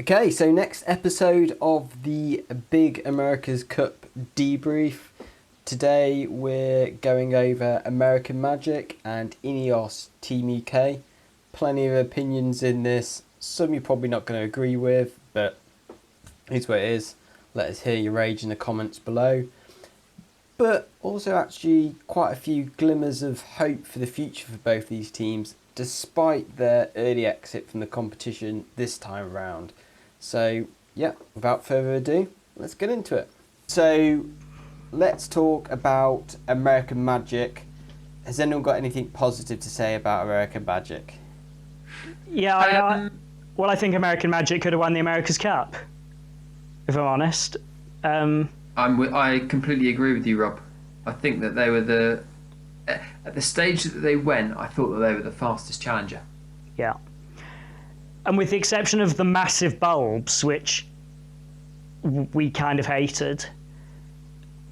Okay, so next episode of the Big America's Cup debrief. Today we're going over American Magic and Ineos Team UK. Plenty of opinions in this. Some you're probably not going to agree with, but here's what it is. Let us hear your rage in the comments below. But also actually quite a few glimmers of hope for the future for both these teams, despite their early exit from the competition this time around. So, yeah, without further ado, let's get into it. So, let's talk about American Magic. Has anyone got anything positive to say about American Magic? Yeah, I think American Magic could have won the America's Cup, if I'm honest. I completely agree with you, Rob. I think that they were at the stage that they went, I thought that they were the fastest challenger. Yeah. And with the exception of the massive bulbs, which we kind of hated,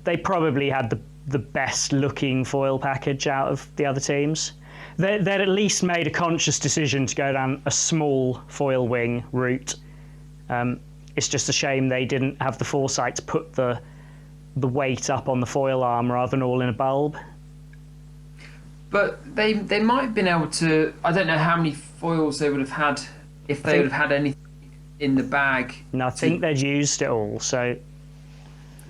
they probably had the best looking foil package out of the other teams. They'd at least made a conscious decision to go down a small foil wing route. It's just a shame they didn't have the foresight to put the weight up on the foil arm rather than all in a bulb. But they might have been able to. I don't know how many foils they would have had if they would have had anything in the bag. No, I think they'd used it all. So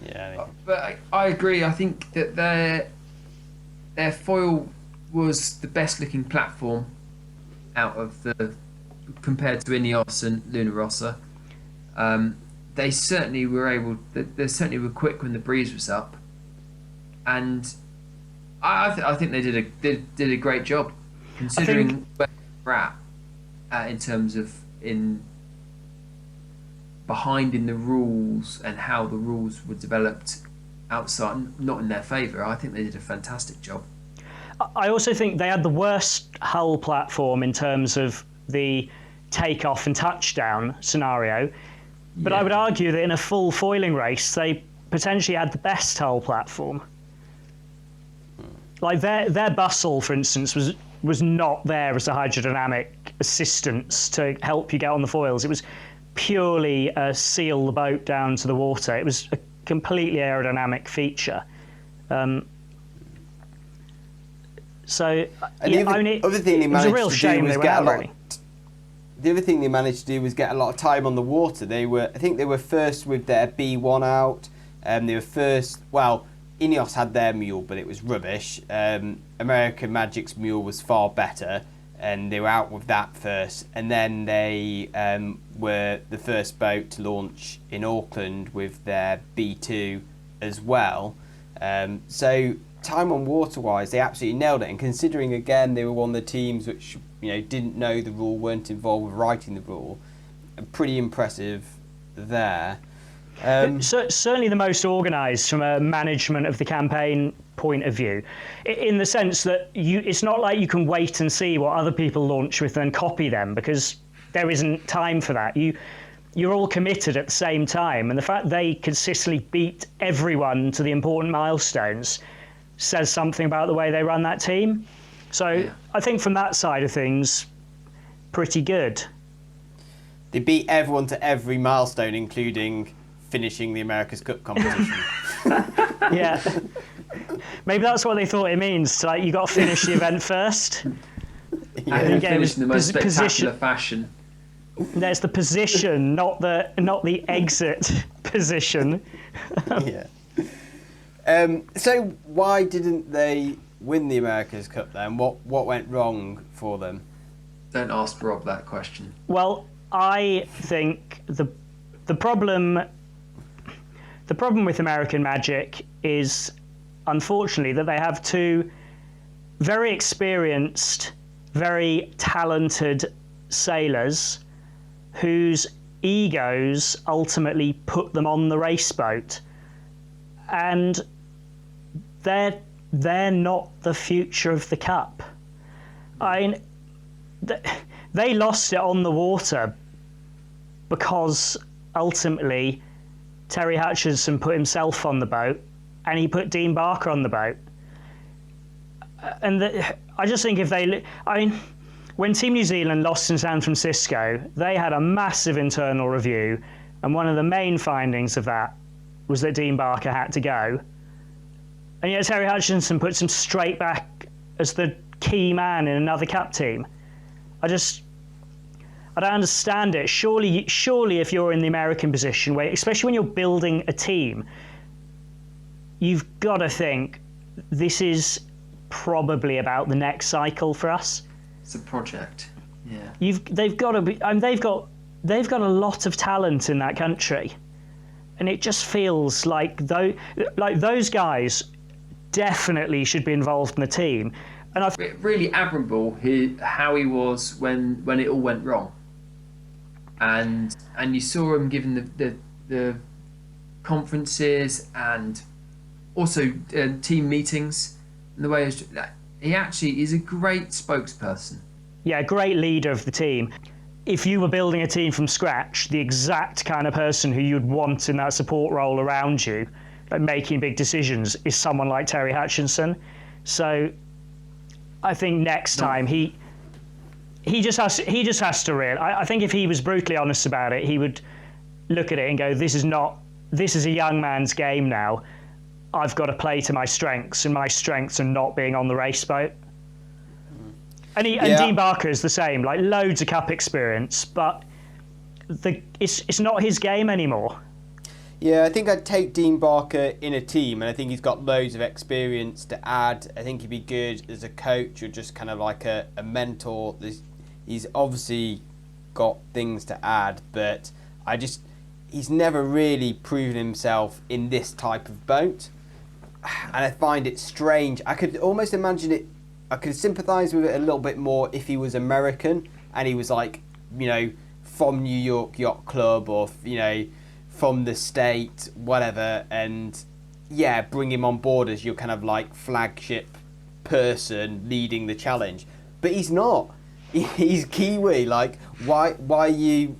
Yeah. But I agree. I think that their foil was the best looking platform out of the compared to Ineos and Luna Rossa. They certainly were able. They certainly were quick when the breeze was up, and I think they did a great job considering where we're at in terms of behind in the rules and how the rules were developed outside, not in their favour. I think they did a fantastic job. I also think they had the worst hull platform in terms of the takeoff and touchdown scenario. But I would argue that in a full foiling race, they potentially had the best hull platform. Like their bustle, for instance, was not there as a hydrodynamic assistance to help you get on the foils. It was purely seal the boat down to the water. It was a completely aerodynamic feature. And the other thing they it was a managed real to shame do was they get a went lot. early. The other thing they managed to do was get a lot of time on the water. I think they were first with their B1 out. They were first. Well, Ineos had their mule, but it was rubbish. American Magic's mule was far better, and they were out with that first. And then they were the first boat to launch in Auckland with their B2 as well. So time on water-wise, they absolutely nailed it. And considering again they were one of the teams which didn't know the rule, weren't involved with writing the rule, pretty impressive there. Certainly the most organised from a management of the campaign point of view, in the sense that it's not like you can wait and see what other people launch with and copy them, because there isn't time for that. You're all committed at the same time, and the fact they consistently beat everyone to the important milestones says something about the way they run that team. So yeah. I think from that side of things, pretty good. They beat everyone to every milestone, including finishing the America's Cup competition. Yeah. Maybe that's what they thought it means. Like, you got to finish the event first. Yeah, and finish in the most spectacular fashion. There's the position, not the exit position. Yeah. So why didn't they win the America's Cup then? What went wrong for them? Don't ask Rob that question. Well, I think the problem with American Magic is, unfortunately, that they have two very experienced, very talented sailors whose egos ultimately put them on the race boat, and they're not the future of the Cup. They lost it on the water because ultimately Terry Hutchinson put himself on the boat and he put Dean Barker on the boat. And I just think if when Team New Zealand lost in San Francisco, they had a massive internal review, and one of the main findings of that was that Dean Barker had to go. And yet Terry Hutchinson puts him straight back as the key man in another cup team. I don't understand it. Surely, if you're in the American position, where, especially when you're building a team, you've got to think this is probably about the next cycle for us. It's a project. Yeah. They've got to be. They've got a lot of talent in that country, and it just feels like those guys definitely should be involved in the team. And really admirable how he was when it all went wrong, and you saw him giving the conferences and also team meetings, and the way he actually is a great spokesperson. Yeah, great leader of the team. If you were building a team from scratch, the exact kind of person who you'd want in that support role around you, like making big decisions, is someone like Terry Hutchinson. So I think next time he just has to realize. I think if he was brutally honest about it, he would look at it and go, "This is a young man's game now. I've got to play to my strengths, and my strengths are not being on the race boat." And Dean Barker is the same, like loads of cup experience, but it's not his game anymore. Yeah, I think I'd take Dean Barker in a team, and I think he's got loads of experience to add. I think he'd be good as a coach or just kind of like a mentor. He's obviously got things to add, but he's never really proven himself in this type of boat. And I find it strange. I could almost imagine it. I could sympathise with it a little bit more if he was American and he was like, from New York Yacht Club or, from the state, whatever. And yeah, bring him on board as your kind of like flagship person leading the challenge. But he's not. He's Kiwi. Like, why are you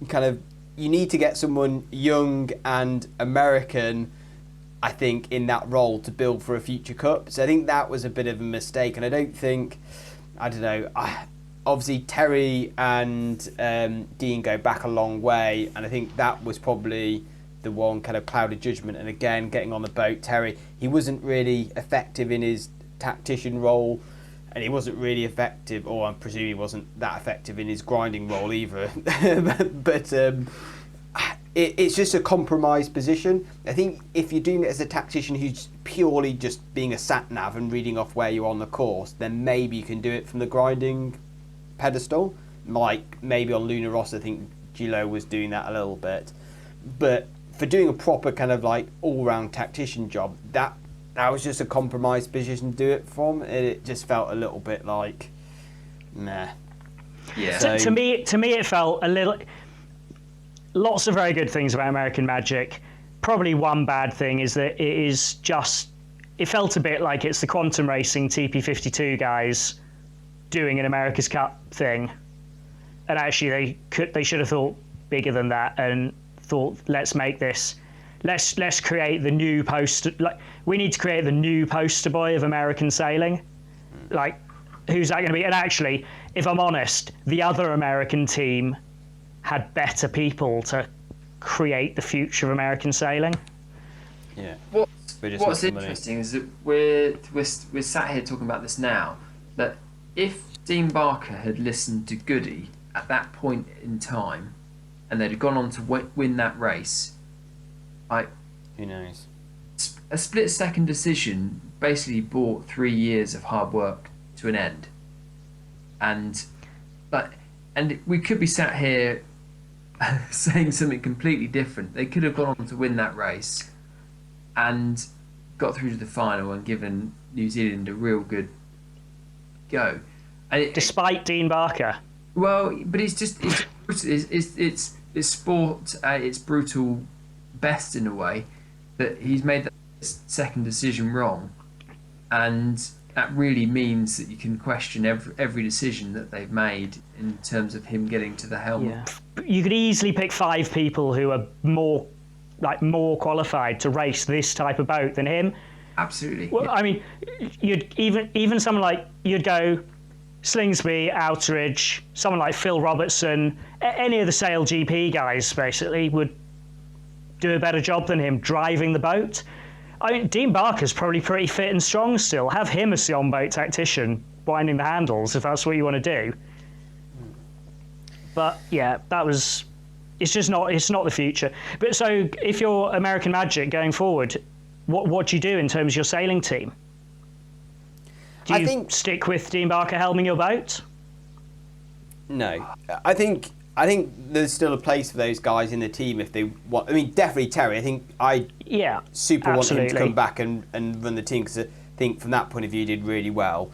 kind of, you need to get someone young and American, I think, in that role to build for a future cup. So I think that was a bit of a mistake, and I don't know. Obviously, Terry and Dean go back a long way, and I think that was probably the one kind of clouded judgment. And again, getting on the boat, Terry, he wasn't really effective in his tactician role, and he wasn't really effective, or I presume he wasn't that effective in his grinding role either. but it's just a compromised position. I think if you're doing it as a tactician who's purely just being a sat-nav and reading off where you're on the course, then maybe you can do it from the grinding pedestal. Like maybe on Luna Rossa, I think Gilo was doing that a little bit. But for doing a proper kind of like all-round tactician job, that was just a compromised position to do it from. It just felt a little bit like, nah. Yeah. So, to me, it felt a little. Lots of very good things about American Magic. Probably one bad thing is that it felt a bit like it's the quantum racing TP52 guys doing an America's Cup thing, and actually they should have thought bigger than that and thought, let's create the new poster. Like, we need to create the new poster boy of American sailing. Like, who's that going to be? And actually, if I'm honest, the other American team had better people to create the future of American sailing. Yeah. What's interesting is that we're sat here talking about this now, that if Dean Barker had listened to Goody at that point in time and they'd have gone on to win that race, who knows? A split-second decision basically brought 3 years of hard work to an end. And we could be sat here saying something completely different. They could have gone on to win that race and got through to the final and given New Zealand a real good go. And despite Dean Barker. Well, but it's sport at its brutal best in a way, that he's made that second decision wrong, and that really means that you can question every decision that they've made in terms of him getting to the helm. Yeah. You could easily pick 5 people who are more qualified to race this type of boat than him. Absolutely. Well, yeah. I mean, you'd even someone like, you'd go, Slingsby, Outeridge, someone like Phil Robertson, any of the Sail GP guys basically would do a better job than him driving the boat. I mean, Dean Barker's probably pretty fit and strong still. Have him as the on-boat tactician, winding the handles, if that's what you want to do. But yeah, it's not the future. But so if you're American Magic going forward, what do you do in terms of your sailing team? Do you stick with Dean Barker helming your boat? No, I think there's still a place for those guys in the team if they want. I mean, definitely Terry. I think super want him to come back and run the team, because I think from that point of view he did really well.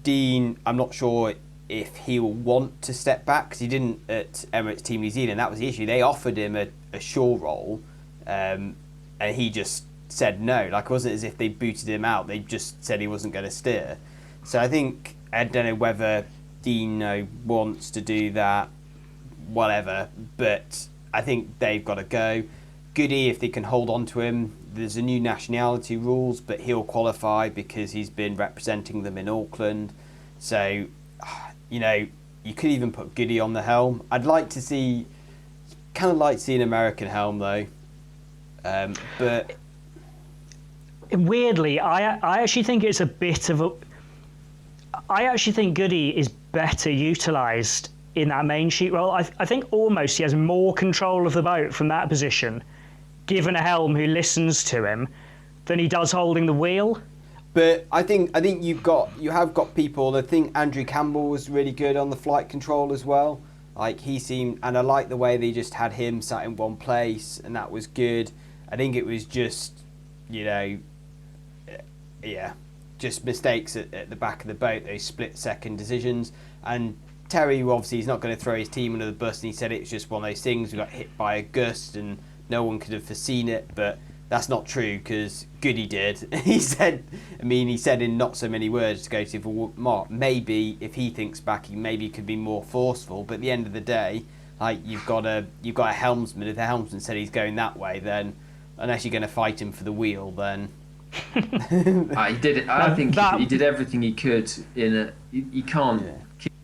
Dean, I'm not sure if he'll want to step back, because he didn't at Emirates Team New Zealand. That was the issue. They offered him a shore role, and he just said no. Like, it wasn't as if they booted him out. They just said he wasn't going to steer. So I don't know whether Dean wants to do that, whatever, but I think they've got to go. Goody, if they can hold on to him, there's a new nationality rules, but he'll qualify because he's been representing them in Auckland. So, you could even put Goody on the helm. I'd like to see an American helm though, but weirdly, I actually think it's a bit of a. I actually think Goody is better utilised in that main sheet role. I think almost he has more control of the boat from that position, given a helm who listens to him, than he does holding the wheel. But I think you have got people. I think Andrew Campbell was really good on the flight control as well. Like, he seemed, and I like the way they just had him sat in one place, and that was good. I think it was just, just mistakes at the back of the boat, those split-second decisions. And Terry, obviously, he's not going to throw his team under the bus, and he said it was just one of those things. We got hit by a gust, and no one could have foreseen it, but that's not true, because Goody did. He said in not so many words to go to Mark, maybe if he thinks back, he maybe could be more forceful. But at the end of the day, like, you've got a helmsman. If the helmsman said he's going that way, then unless you're going to fight him for the wheel, then he did it. I think he did everything he could. You can't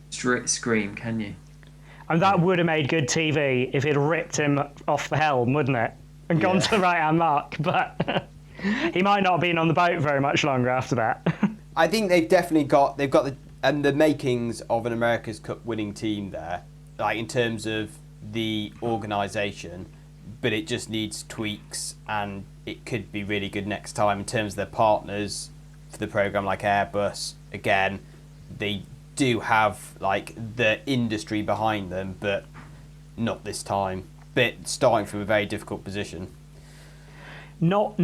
scream, can you? And that would have made good TV if he'd ripped him off the helm, wouldn't it? And gone to the right-hand mark, but he might not have been on the boat very much longer after that. I think they've got the makings of an America's Cup winning team there, like in terms of the organisation, but it just needs tweaks, and it could be really good next time in terms of their partners for the programme, like Airbus. Again, they do have like the industry behind them, but not this time. But starting from a very difficult position. Not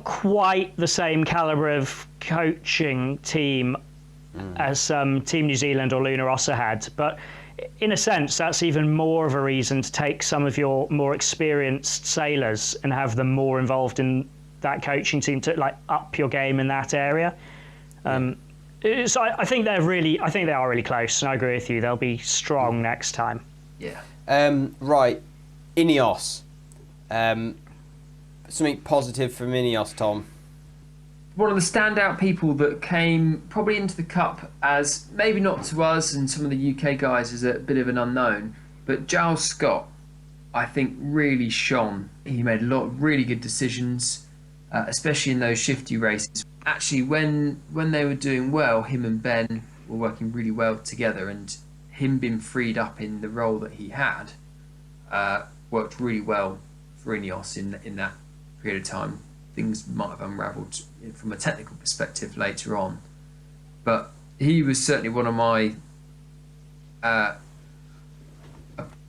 quite the same calibre of coaching team as Team New Zealand or Luna Rossa had, but in a sense that's even more of a reason to take some of your more experienced sailors and have them more involved in that coaching team to like up your game in that area. So I think they are really close, and I agree with you. They'll be strong next time. Yeah. Right, Ineos. Something positive from Ineos, Tom. One of the standout people that came probably into the Cup as, maybe not to us and some of the UK guys, as a bit of an unknown, but Giles Scott, I think, really shone. He made a lot of really good decisions, especially in those shifty races. Actually, when they were doing well, him and Ben were working really well together, and him being freed up in the role that he had worked really well for Ineos in that period of time. Things might have unravelled from a technical perspective later on, but he was certainly one of my a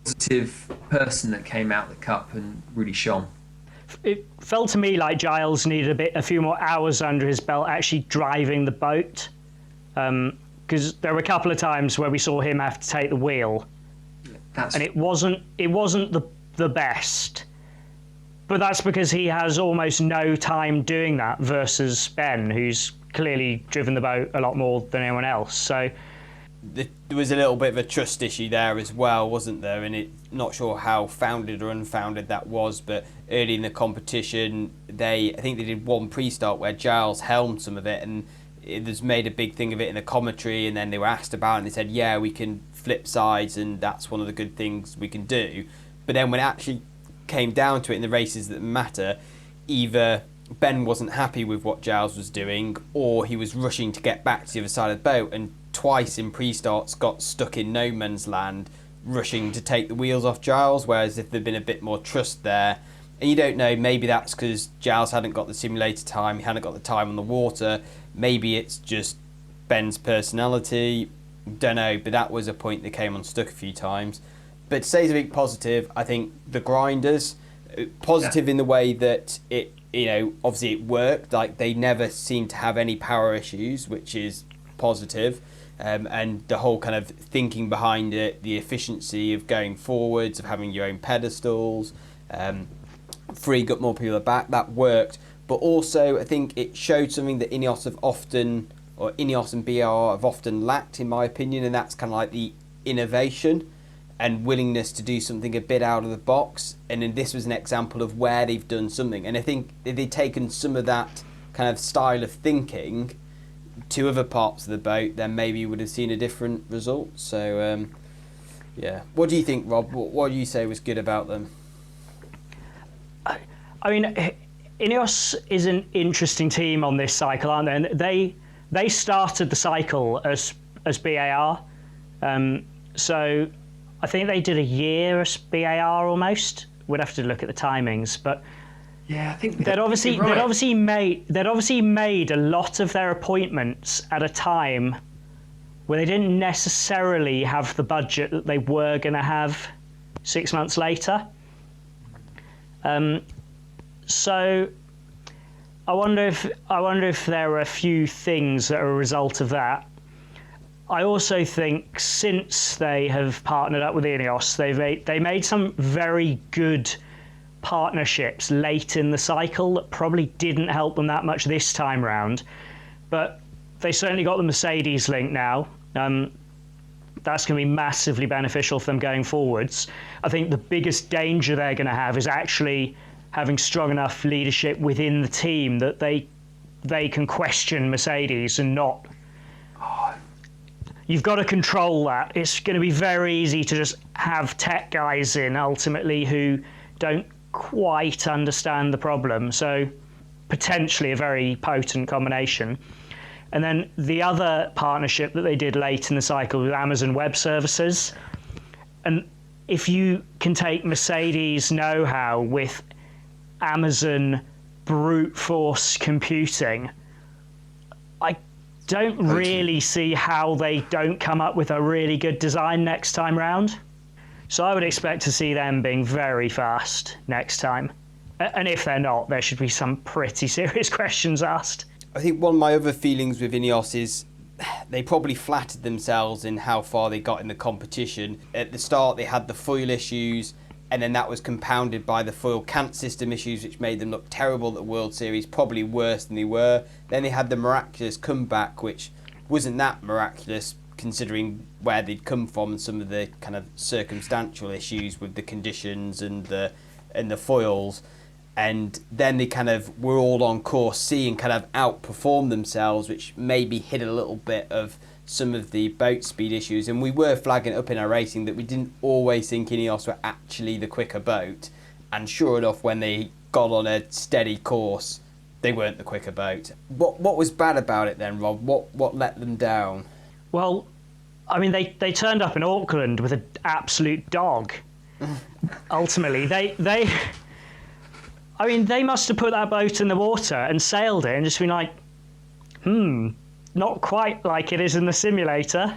positive person that came out of the Cup and really shone. It felt to me like Giles needed a few more hours under his belt actually driving the boat. Because there were a couple of times where we saw him have to take the wheel, and it wasn't the best. But that's because he has almost no time doing that versus Ben, who's clearly driven the boat a lot more than anyone else. So there was a little bit of a trust issue there as well, wasn't there? And not sure how founded or unfounded that was, but early in the competition, I think they did one pre-start where Giles helmed some of it, and it was made a big thing of it in the commentary, and then they were asked about it and they said, yeah, we can flip sides and that's one of the good things we can do. But then when it actually came down to it in the races that matter, either Ben wasn't happy with what Giles was doing, or he was rushing to get back to the other side of the boat, and twice in pre-starts got stuck in no man's land rushing to take the wheels off Giles, whereas if there'd been a bit more trust there, and you don't know, maybe that's because Giles hadn't got the simulator time, he hadn't got the time on the water, maybe it's just Ben's personality, don't know, but that was a point that came unstuck a few times. But to say something positive, I think the grinders, positive in the way that it, obviously it worked, like they never seemed to have any power issues, which is positive. And the whole kind of thinking behind it, the efficiency of going forwards, of having your own pedestals, freeing up more people back, that worked. But also I think it showed something that Ineos and BR have often lacked, in my opinion, and that's kind of like the innovation and willingness to do something a bit out of the box. And then this was an example of where they've done something. And I think if they'd taken some of that kind of style of thinking to other parts of the boat, then maybe you would have seen a different result. So, yeah. What do you think, Rob? What do you say was good about them? I mean, Ineos is an interesting team on this cycle, aren't they? And they started the cycle as BAR. So I think they did a year as BAR almost. We'd have to look at the timings, but yeah, I think they'd obviously made a lot of their appointments at a time where they didn't necessarily have the budget that they were going to have 6 months later. So I wonder if there are a few things that are a result of that. I also think since they have partnered up with Ineos, they made some very good partnerships late in the cycle that probably didn't help them that much this time round, but they certainly got the Mercedes link now. That's going to be massively beneficial for them going forwards. I think the biggest danger they're going to have is actually having strong enough leadership within the team that they can question Mercedes and not. You've got to control that. It's going to be very easy to just have tech guys in ultimately who don't quite understand the problem. So potentially a very potent combination. And then the other partnership that they did late in the cycle with Amazon Web Services. And if you can take Mercedes know-how with Amazon brute force computing, I don't really see how they don't come up with a really good design next time round. So I would expect to see them being very fast next time. And if they're not, there should be some pretty serious questions asked. I think one of my other feelings with Ineos is they probably flattered themselves in how far they got in the competition. At the start, they had the foil issues, and then that was compounded by the foil cant system issues, which made them look terrible at the World Series, probably worse than they were. Then they had the miraculous comeback, which wasn't that miraculous considering where they'd come from and some of the kind of circumstantial issues with the conditions and the foils. And then they kind of were all on course C and kind of outperformed themselves, which maybe hid a little bit of some of the boat speed issues. And we were flagging up in our racing that we didn't always think Ineos were actually the quicker boat. And sure enough, when they got on a steady course, they weren't the quicker boat. What was bad about it then, Rob? What let them down? Well, I mean, they turned up in Auckland with an absolute dog. Ultimately, they must have put that boat in the water and sailed it and just been like, not quite like it is in the simulator.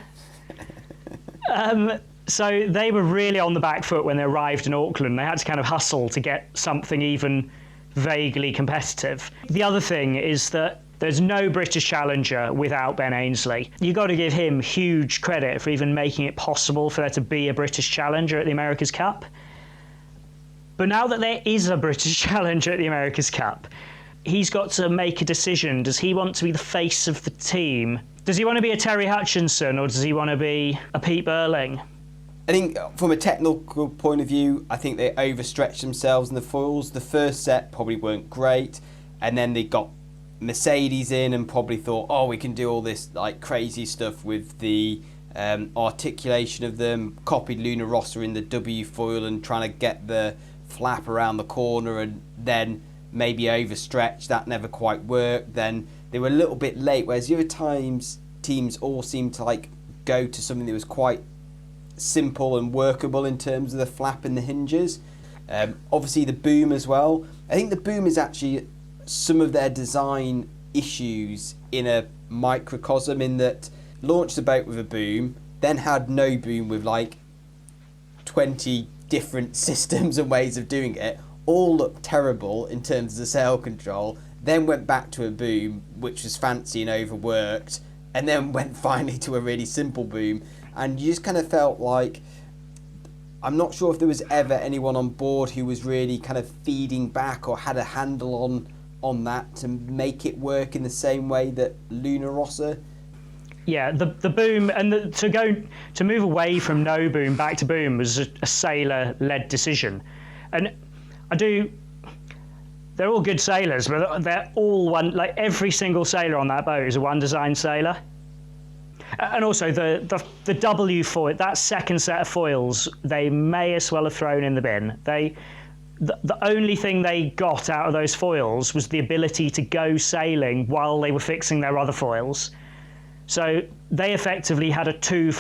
So they were really on the back foot when they arrived in Auckland. They had to kind of hustle to get something even vaguely competitive. The other thing is that there's no British challenger without Ben Ainsley. You've got to give him huge credit for even making it possible for there to be a British challenger at the America's Cup. But now that there is a British challenger at the America's Cup, he's got to make a decision. Does he want to be the face of the team? Does he want to be a Terry Hutchinson or does he want to be a Pete Burling? I think from a technical point of view, I think they overstretched themselves in the foils. The first set probably weren't great, and then they got Mercedes in and probably thought, oh, we can do all this like crazy stuff with the articulation of them, copied Luna Rossa in the W foil and trying to get the flap around the corner, and then maybe overstretch. That never quite worked. Then they were a little bit late, whereas the other times teams all seemed to like go to something that was quite simple and workable in terms of the flap and the hinges. Obviously the boom as well. I think the boom is actually some of their design issues in a microcosm, in that launched the boat with a boom, then had no boom with like 20 different systems and ways of doing it, all looked terrible in terms of the sail control, then went back to a boom which was fancy and overworked, and then went finally to a really simple boom. And you just kind of felt like, I'm not sure if there was ever anyone on board who was really kind of feeding back or had a handle on that to make it work in the same way that Luna Rossa. Yeah, the boom and to move away from no boom back to boom was a sailor-led decision, and they're all good sailors, but they're all one. Like every single sailor on that boat is a one-design sailor. And also the W foil, that second set of foils, they may as well have thrown in the bin. The only thing they got out of those foils was the ability to go sailing while they were fixing their other foils. So they effectively had a two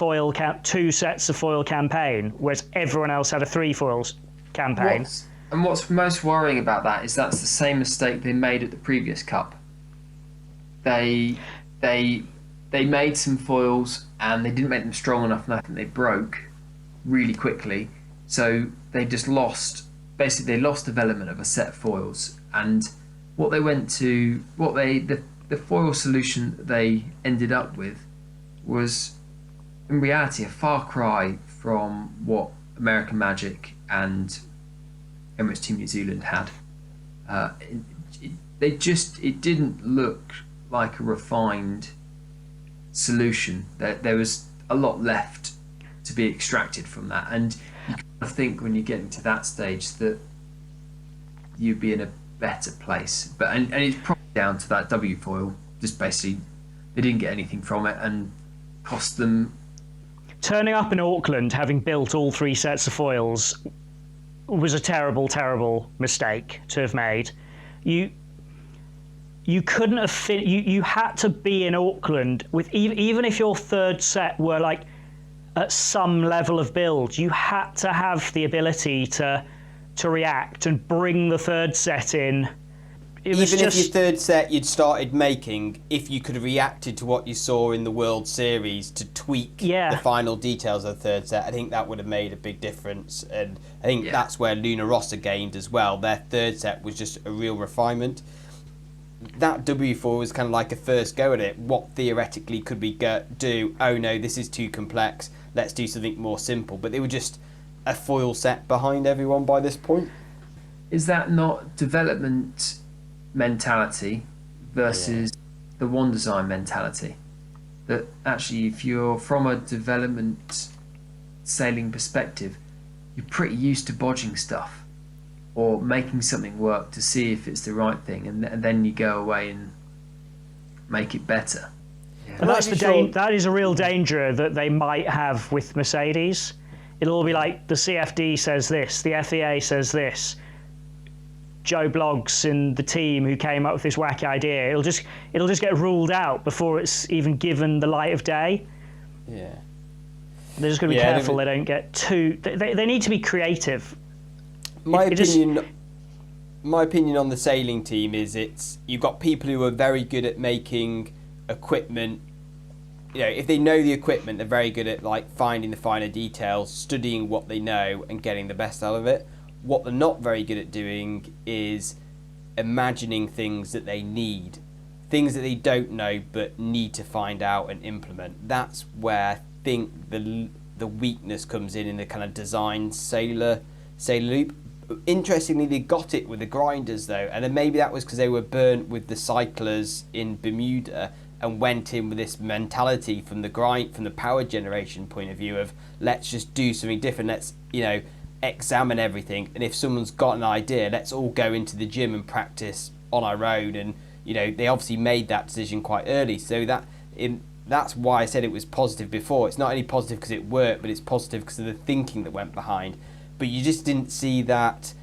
sets of foil campaign, whereas everyone else had a three foils campaign. What's most worrying about that is that's the same mistake they made at the previous cup. They made some foils and they didn't make them strong enough, and I think they broke really quickly. So they just lost development of a set of foils. And the foil solution that they ended up with was in reality a far cry from what American Magic and Emirates Team New Zealand had. It didn't look like a refined solution. There was a lot left to be extracted from that, and you kind of think when you're getting to that stage that you'd be in a better place. And it's probably down to that W foil. Just basically, they didn't get anything from it and cost them. Turning up in Auckland, having built all three sets of foils, was a terrible, terrible mistake to have made. You couldn't have you had to be in Auckland with even if your third set were like at some level of build, you had to have the ability to react and bring the third set in. If your third set you'd started making, if you could have reacted to what you saw in the World Series to tweak the final details of the third set, I think that would have made a big difference. And I think that's where Luna Rossa gained as well. Their third set was just a real refinement. That W4 was kind of like a first go at it. What theoretically could we do? Oh no, this is too complex. Let's do something more simple. But they were just a foil set behind everyone by this point. Is that not development mentality versus the one design mentality? That actually, if you're from a development sailing perspective, you're pretty used to bodging stuff or making something work to see if it's the right thing, and then you go away and make it better. And that is a real danger that they might have with Mercedes. It'll all be like the CFD says this, the FEA says this, Joe Bloggs in the team who came up with this wacky idea. It'll just get ruled out before it's even given the light of day. Yeah. They're just going to be careful they don't get too. They need to be creative. My opinion on the sailing team is you've got people who are very good at making equipment. You know, if they know the equipment, they're very good at like finding the finer details, studying what they know, and getting the best out of it. What they're not very good at doing is imagining things that they need, things that they don't know but need to find out and implement. That's where I think the weakness comes in the kind of design sailor loop. Interestingly, they got it with the grinders though, and then maybe that was because they were burnt with the cyclers in Bermuda and went in with this mentality from the power generation point of view of let's just do something different. Let's examine everything, and if someone's got an idea, let's all go into the gym and practice on our own and they obviously made that decision quite early. So that's why I said it was positive before. It's not only positive because it worked, but it's positive because of the thinking that went behind. But you just didn't see that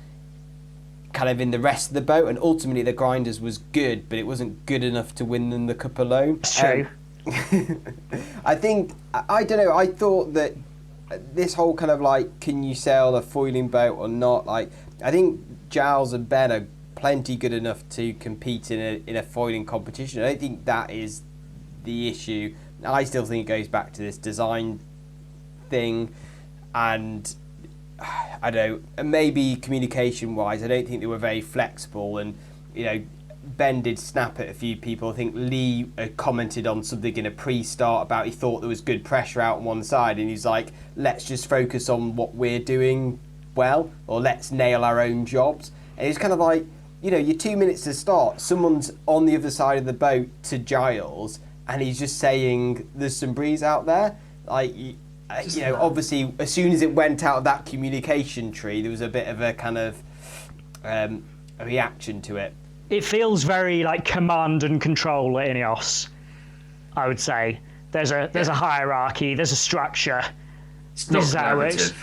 kind of in the rest of the boat, and ultimately the Grinders was good, but it wasn't good enough to win them the cup alone. That's true. I think, I don't know, I thought that this whole kind of like, can you sail a foiling boat or not, like, I think Giles and Ben are plenty good enough to compete in a foiling competition. I don't think that is the issue. I still think it goes back to this design thing, and I don't know, maybe communication wise, I don't think they were very flexible, and Ben did snap at a few people. I think Lee commented on something in a pre-start about he thought there was good pressure out on one side, and he's like, let's just focus on what we're doing well, or let's nail our own jobs. And it's kind of like, you're 2 minutes to start, someone's on the other side of the boat to Giles, and he's just saying there's some breeze out there. Like, obviously as soon as it went out of that communication tree, there was a bit of a kind of a reaction to it. It feels very like command and control at Ineos, I would say. There's a hierarchy, there's a structure. It's not collaborative.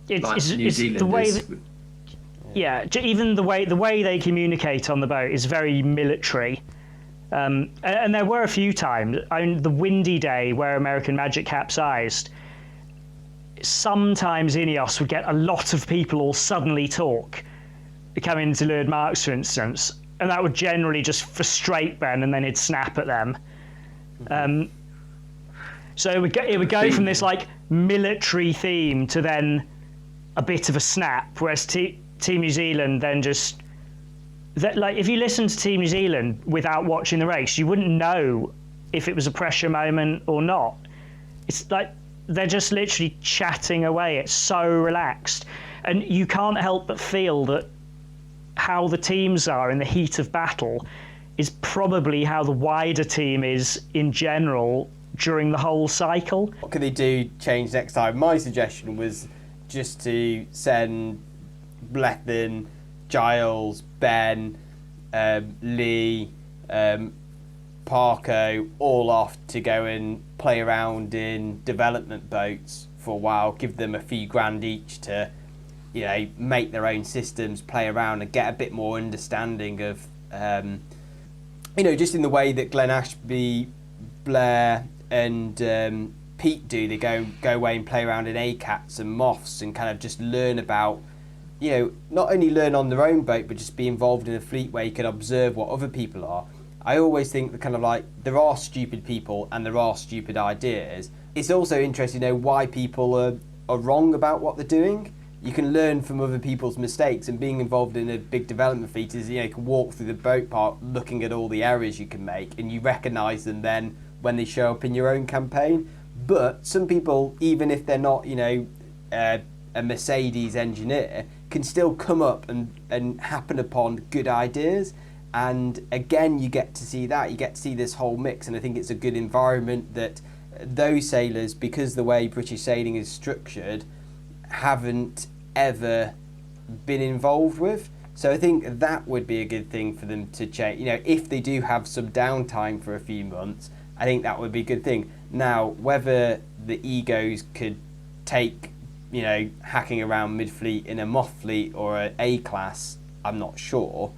It's the way that, even the way they communicate on the boat is very military. And there were a few times, the windy day where American Magic capsized, sometimes Ineos would get a lot of people all suddenly talk, coming into Lord Marks, for instance, and that would generally just frustrate Ben, and then he'd snap at them. So it would go from this like military theme to then a bit of a snap, whereas Team New Zealand then just like, if you listen to Team New Zealand without watching the race, you wouldn't know if it was a pressure moment or not. It's like they're just literally chatting away. It's so relaxed, and you can't help but feel that how the teams are in the heat of battle is probably how the wider team is in general during the whole cycle. What could they do change next time? My suggestion was just to send Blethen, Giles, Ben, Lee, Parko all off to go and play around in development boats for a while, give them a few grand each to make their own systems, play around and get a bit more understanding of just in the way that Glenn Ashby, Blair and Pete do. They go away and play around in ACATs and Moths and kind of just learn about, not only learn on their own boat, but just be involved in a fleet where you can observe what other people are. I always think that kind of like, there are stupid people and there are stupid ideas. It's also interesting to know why people are wrong about what they're doing. You can learn from other people's mistakes, and being involved in a big development fleet is, you can walk through the boat park looking at all the errors you can make, and you recognise them then when they show up in your own campaign. But some people, even if they're not, a Mercedes engineer, can still come up and happen upon good ideas. And again, you get to see that. You get to see this whole mix, and I think it's a good environment that those sailors, because the way British sailing is structured, haven't ever been involved with. So I think that would be a good thing for them to change. If they do have some downtime for a few months, I think that would be a good thing. Now, whether the egos could take, hacking around mid-fleet in a Moth fleet or an A-class, I'm not sure.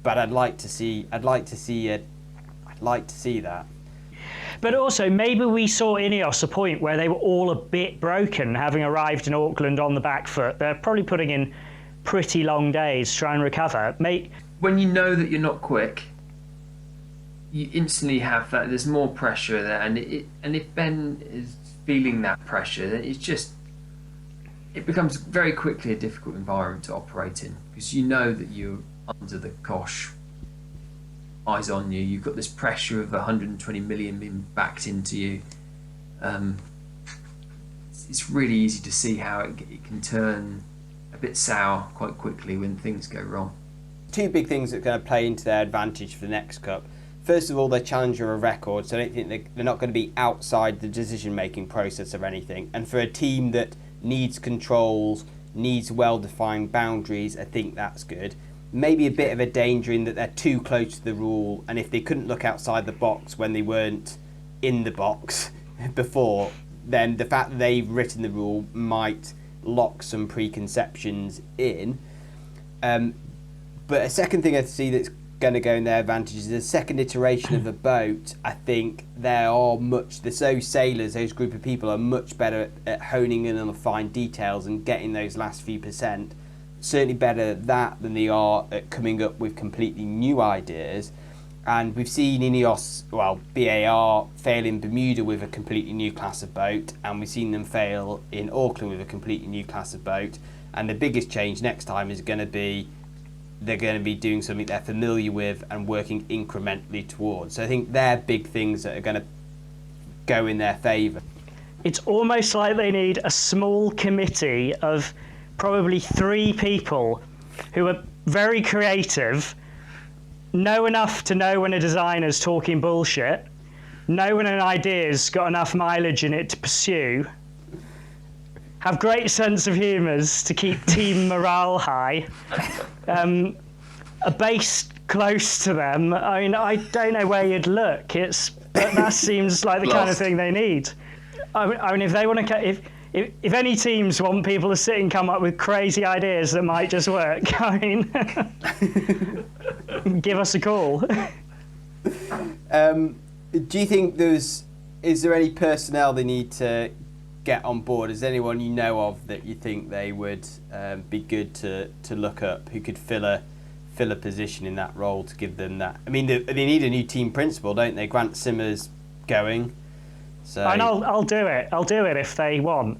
But I'd like to see that. But also, maybe we saw Ineos a point where they were all a bit broken, having arrived in Auckland on the back foot. They're probably putting in pretty long days to try and recover. When you know that you're not quick, you instantly have that. There's more pressure there, and if Ben is feeling that pressure, then it becomes very quickly a difficult environment to operate in, because you know that you're under the cosh, eyes on you. You've got this pressure of 120 million being backed into you. It's really easy to see how it can turn a bit sour quite quickly when things go wrong. Two big things that are going to play into their advantage for the next Cup. First of all, they're challenger of record, so I don't think they're not going to be outside the decision-making process of anything. And for a team that needs controls, needs well-defined boundaries, I think that's good. maybe a bit of a danger in that they're too close to the rule, and if they couldn't look outside the box when they weren't in the box before, then the fact that they've written the rule might lock some preconceptions in. But a second thing I see that's going to go in their advantage is the second iteration of the boat. I think those sailors, those group of people are much better at honing in on the fine details and getting those last few percent. Certainly better at that than they are at coming up with completely new ideas. And we've seen Ineos, BAR, fail in Bermuda with a completely new class of boat, and we've seen them fail in Auckland with a completely new class of boat. And the biggest change next time is going to be they're going to be doing something they're familiar with and working incrementally towards. So I think they're big things that are going to go in their favour. It's almost like they need a small committee of probably 3 people who are very creative, know enough to know when a designer's talking bullshit, know when an idea's got enough mileage in it to pursue, have great sense of humours to keep team morale high, a base close to them. I mean, I don't know where you'd look. But that seems like the kind of thing they need. I mean, if they want to, if any teams want people to sit and come up with crazy ideas that might just work, I mean, give us a call. Do you think is there any personnel they need to get on board? Is there anyone you know of that you think they would be good to look up, who could fill a position in that role to give them that? I mean, they need a new team principal, don't they? Grant Simmer's going. So. And I'll do it. I'll do it if they want.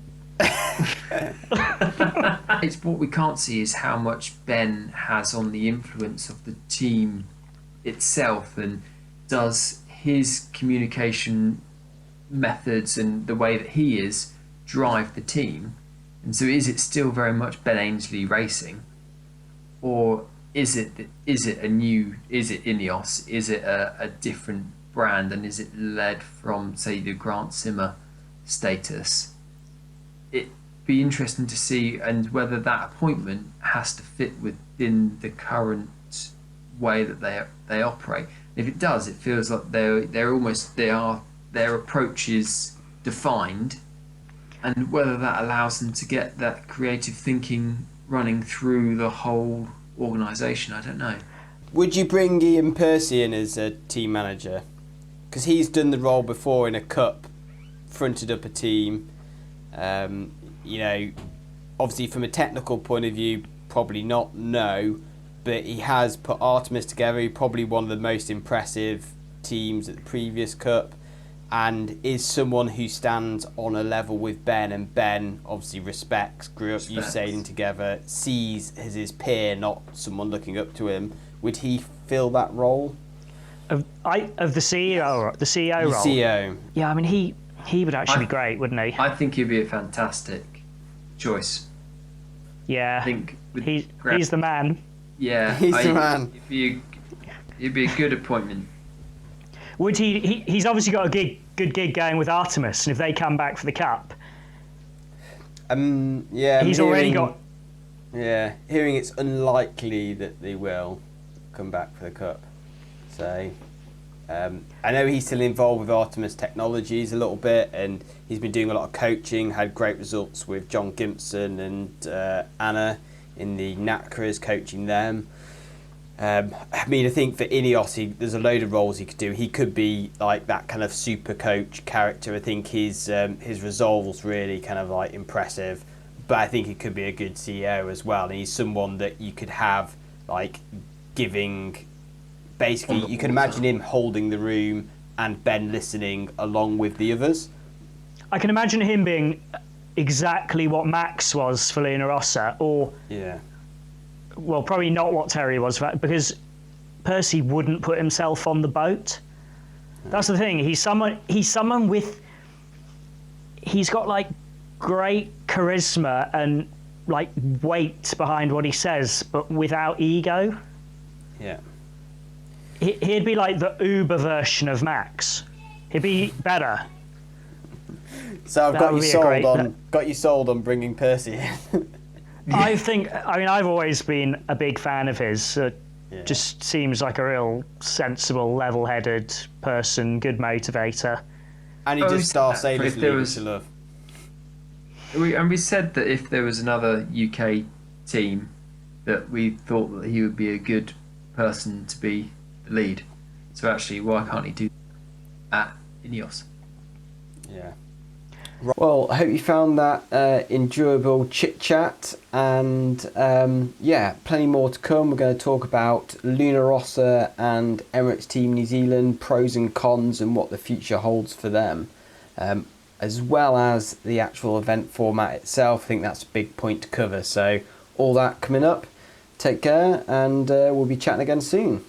It's what we can't see is how much Ben has on the influence of the team itself, and does his communication methods and the way that he is drive the team. And so is it still very much Ben Ainsley racing, or is it Ineos? Is it a different brand, and is it led from, say, the Grant Simmer status? It'd be interesting to see, and whether that appointment has to fit within the current way that they operate. If it does, it feels like their approach is defined, and whether that allows them to get that creative thinking running through the whole organisation, I don't know. Would you bring Ian Percy in as a team manager? Because he's done the role before in a cup, fronted up a team. Obviously from a technical point of view, probably not, no, but he has put Artemis together. He's probably one of the most impressive teams at the previous cup, and is someone who stands on a level with Ben, and Ben obviously grew up you sailing together, sees as his peer, not someone looking up to him. Would he fill that role? Of the CEO, the CEO role? CEO. Yeah, I mean, he would actually be great, wouldn't he? I think he'd be a fantastic choice. Yeah, I think he's the man. Yeah, he's the man. It'd be a good appointment. Would he's obviously got a good gig going with Artemis, and if they come back for the cup, he's already got. Yeah, hearing it's unlikely that they will come back for the cup. So, I know he's still involved with Artemis Technologies a little bit, and he's been doing a lot of coaching. Had great results with John Gimpson and Anna in the NACRAs, coaching them. I think for Ineos, there's a load of roles he could do. He could be like that kind of super coach character. I think his resolve's really kind of like impressive, but I think he could be a good CEO as well. And he's someone that you could have like giving. Basically, you can imagine him holding the room and Ben listening along with the others. I can imagine him being exactly what Max was for Luna Rossa, or well, probably not what Terry was, because Percy wouldn't put himself on the boat. That's the thing. He's someone with. He's got like great charisma and like weight behind what he says, but without ego. Yeah. He'd be like the Uber version of Max. He'd be better. So I've got you sold on bringing Percy in. I've always been a big fan of his. Yeah. Just seems like a real sensible, level-headed person, good motivator. And he Oh, we just said Darth that, but Vader's if there leader was- to love. We said that if there was another UK team, that we thought that he would be a good person to be the lead. So actually, why can't he do that at Ineos? Yeah. Well, I hope you found that enjoyable chit chat, and yeah, plenty more to come. We're going to talk about Luna Rossa and Emirates Team New Zealand, pros and cons, and what the future holds for them, as well as the actual event format itself. I think that's a big point to cover. So all that coming up. Take care, and we'll be chatting again soon.